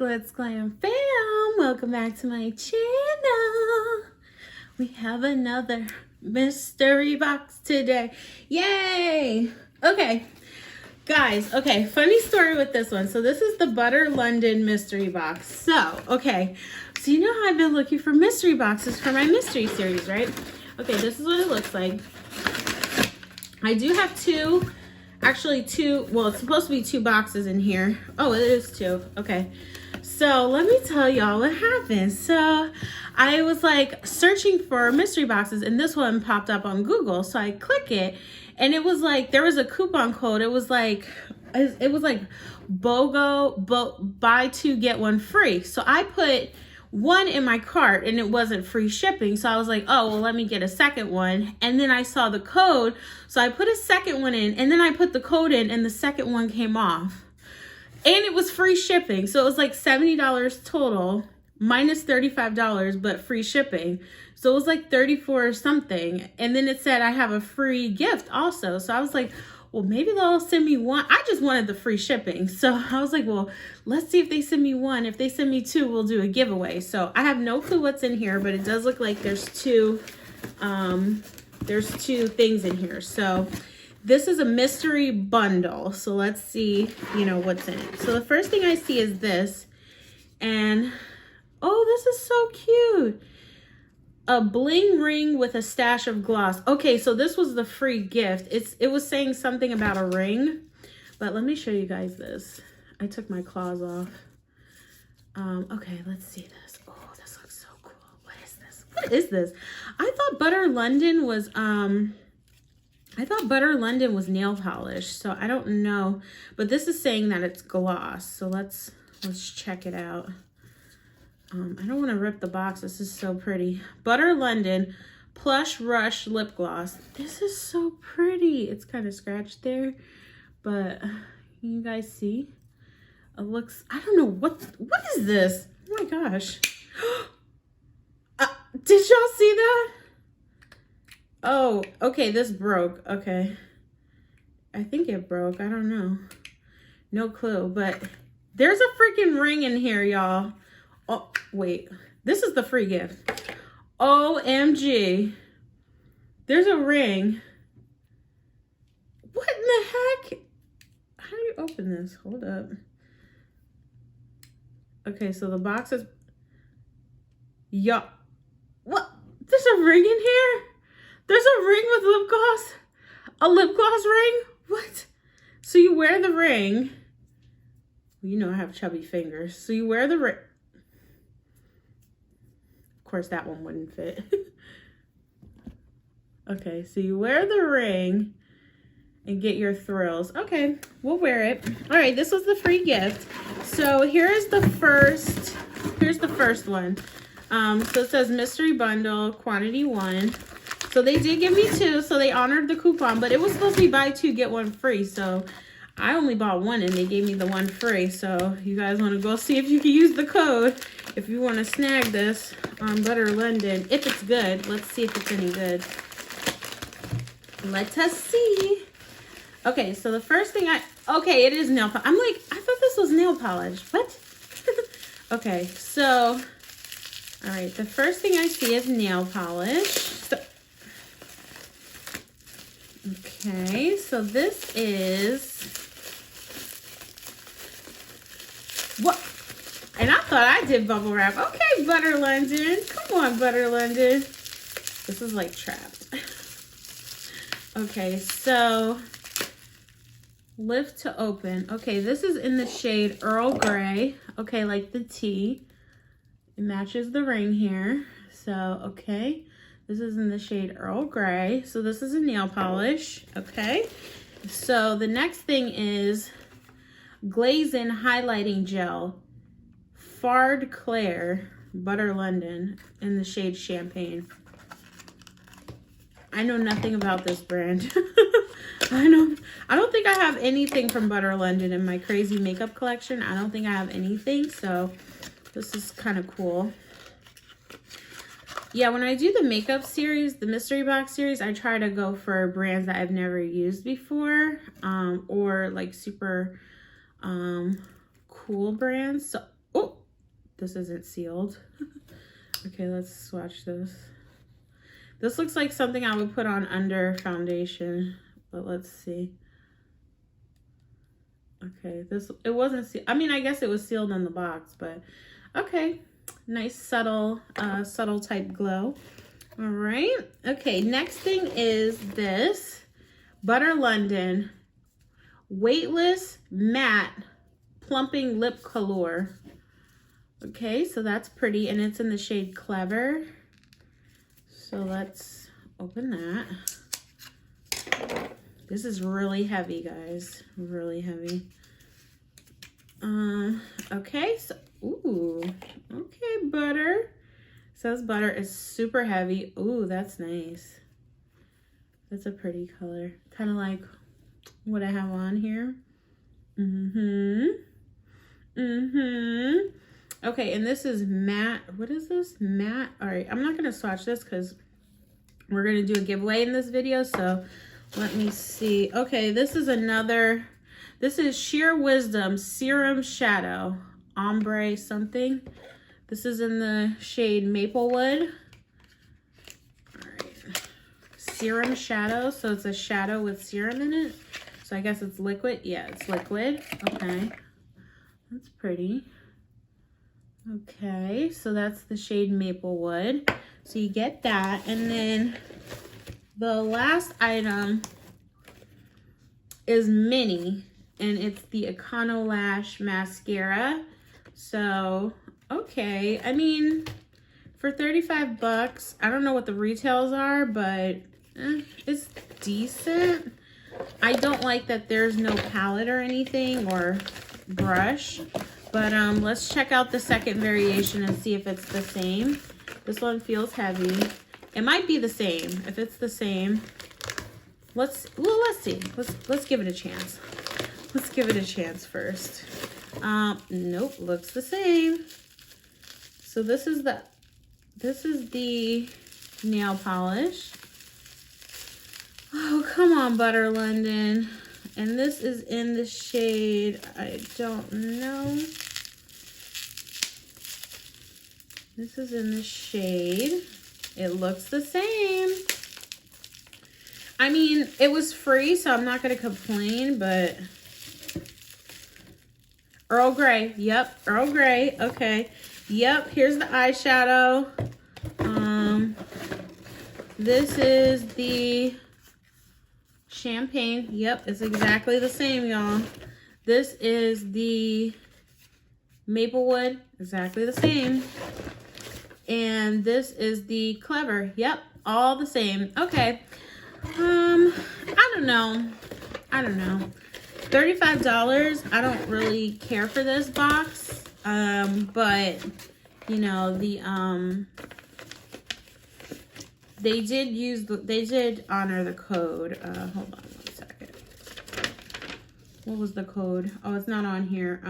GlitzGlamFam, welcome back to my channel. We have another mystery box today. Yay! Okay, guys, okay, funny story with this one. So this is the Butter London mystery box. So, okay, so you know how I've been looking for mystery boxes for my mystery series, right? Okay, this is what it looks like. I do have two, well, it's supposed to be two boxes in here. Oh, it is two, okay. So let me tell y'all what happened. So I was like searching for mystery boxes and this one popped up on Google. So I click it and it was like, there was a coupon code. It was like BOGO, buy two, get one free. So I put one in my cart and it wasn't free shipping. So I was like, oh, well, let me get a second one. And then I saw the code. So I put a second one in and then I put the code in and the second one came off. And it was free shipping. So it was like $70 total, minus $35, but free shipping. So it was like 34 or something. And then it said I have a free gift also. So I was like, well, maybe they'll send me one. I just wanted the free shipping. So I was like, well, let's see if they send me one. If they send me two, we'll do a giveaway. So I have no clue what's in here, but it does look like there's two things in here. So this is a mystery bundle. So let's see, what's in it. So the first thing I see is this. And, oh, this is so cute. A bling ring with a stash of gloss. Okay, so this was the free gift. It was saying something about a ring. But let me show you guys this. I took my claws off. Okay, let's see this. Oh, this looks so cool. What is this? What is this? I thought Butter London was nail polish, so I don't know, but this is saying that it's gloss. So let's check it out. I don't want to rip the box. This is so pretty. Butter London Plush Rush Lip Gloss. This is so pretty. It's kind of scratched there, but you guys see? It looks, I don't know, what is this? Oh my gosh. Did y'all see that? Oh, okay, this broke. Okay. I think it broke. I don't know. No clue, but there's a freaking ring in here, y'all. Oh, wait. This is the free gift. OMG. There's a ring. What in the heck? How do you open this? Hold up. Okay, so the box is... Y'all. What? There's a ring in here? There's a ring with lip gloss? A lip gloss ring? What? So you wear the ring. You know I have chubby fingers. So you wear the ring. Of course, that one wouldn't fit. Okay, so you wear the ring and get your thrills. Okay, we'll wear it. All right, this was the free gift. So here's the first one. So it says mystery bundle, quantity 1. So they did give me 2, so they honored the coupon, but it was supposed to be buy 2, get 1 free. So I only bought 1 and they gave me the 1 free. So you guys want to go see if you can use the code if you want to snag this on Butter London. If it's good. Let's see if it's any good. Let us see. Okay, so the first thing okay, it is nail polish. I'm like, I thought this was nail polish. What? Okay, so, all right, the first thing I see is nail polish. Okay, so this is, what? And I thought I did bubble wrap. Okay, Butter London. Come on, Butter London. This is like trapped. Okay, so lift to open. Okay, this is in the shade Earl Grey. Okay, like the tea. It matches the ring here. So, okay. This is in the shade Earl Grey. So this is a nail polish. Okay. So the next thing is Glazing Highlighting Gel. Fard Claire. Butter London in the shade Champagne. I know nothing about this brand. I don't think I have anything from Butter London in my crazy makeup collection. I don't think I have anything. So this is kind of cool. Yeah, when I do the makeup series, the mystery box series, I try to go for brands that I've never used before, or like super cool brands. So Oh, this isn't sealed. Okay, let's swatch this. This looks like something I would put on under foundation, but let's see. Okay, it wasn't sealed. I mean, I guess it was sealed in the box, but okay. Nice subtle type glow. All right. Okay, next thing is this Butter London Weightless Matte Plumping Lip Color. Okay, so that's pretty, and it's in the shade Clever. So let's open that. This is really heavy, guys. Really heavy. Okay, so, ooh, okay, butter. Says butter is super heavy. Ooh, that's nice. That's a pretty color. Kind of like what I have on here. Okay, and this is matte. What is this? Matte. All right, I'm not going to swatch this because we're going to do a giveaway in this video. So let me see. Okay, this is another. This is Sheer Wisdom Serum Shadow. Ombre something. This is in the shade Maplewood. All right. Serum Shadow. So it's a shadow with serum in it. So I guess it's liquid. Yeah, it's liquid. Okay. That's pretty. Okay, so that's the shade Maplewood. So you get that. And then the last item is Mini. And it's the Econo Lash Mascara. So, okay. I mean, for 35 bucks, I don't know what the retails are, but it's decent. I don't like that there's no palette or anything or brush. But let's check out the second variation and see if it's the same. This one feels heavy. It might be the same. If it's the same, let's see. Let's give it a chance. Let's give it a chance first. Nope, looks the same. So this is the nail polish. Oh, come on, Butter London. And this is in the shade, I don't know. This is in the shade. It looks the same. I mean, it was free, so I'm not going to complain, but Earl Grey. Yep, Earl Grey. Okay. Yep, here's the eyeshadow. This is the Champagne. Yep, it's exactly the same, y'all. This is the Maplewood. Exactly the same. And this is the Clever. Yep, all the same. Okay. I don't know. $35. I don't really care for this box. But you know, they did honor the code. Hold on 1 second. What was the code? Oh, it's not on here.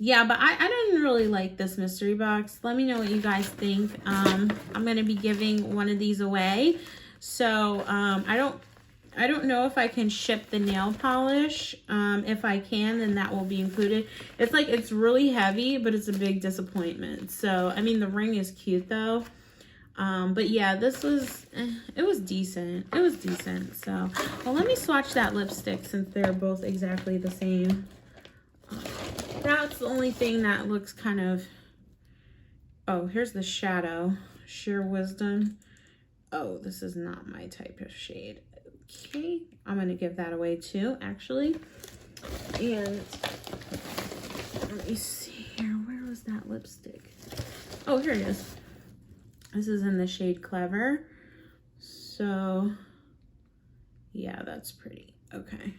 Yeah, but I didn't really like this mystery box. Let me know what you guys think. I'm gonna be giving one of these away. So I don't know if I can ship the nail polish. If I can, then that will be included. It's really heavy, but it's a big disappointment. So I mean, the ring is cute though. But yeah, this was, it was decent. It was decent. So, well, let me swatch that lipstick since they're both exactly the same. That's the only thing that looks kind of, oh, here's the shadow. Sheer Wisdom. Oh, this is not my type of shade. Okay, I'm going to give that away too, actually. And let me see here. Where was that lipstick? Oh, here it is. This is in the shade Clever. So, yeah, that's pretty. Okay.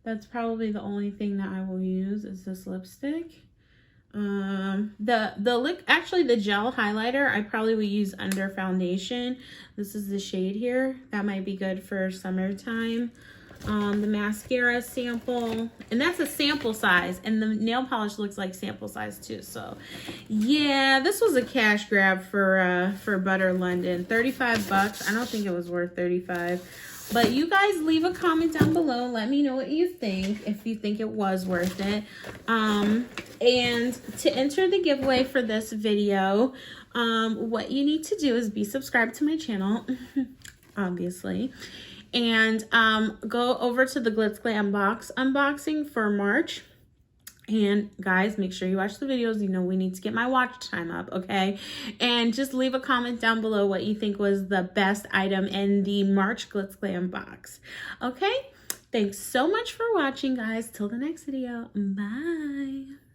That's probably the only thing that I will use is this lipstick. Actually the gel highlighter I probably would use under foundation. This is the shade here. That might be good for summertime. The mascara sample, and that's a sample size, and the nail polish looks like sample size too. So yeah, this was a cash grab for Butter London. 35 bucks. I don't think it was worth 35. But you guys leave a comment down below. Let me know what you think, if you think it was worth it. And to enter the giveaway for this video, what you need to do is be subscribed to my channel, obviously. And go over to the GlitzGlamBox unboxing for March. And guys, make sure you watch the videos. You know, we need to get my watch time up, okay? And just leave a comment down below what you think was the best item in the March GlitzGlamBox, okay? Thanks so much for watching, guys. Till the next video. Bye.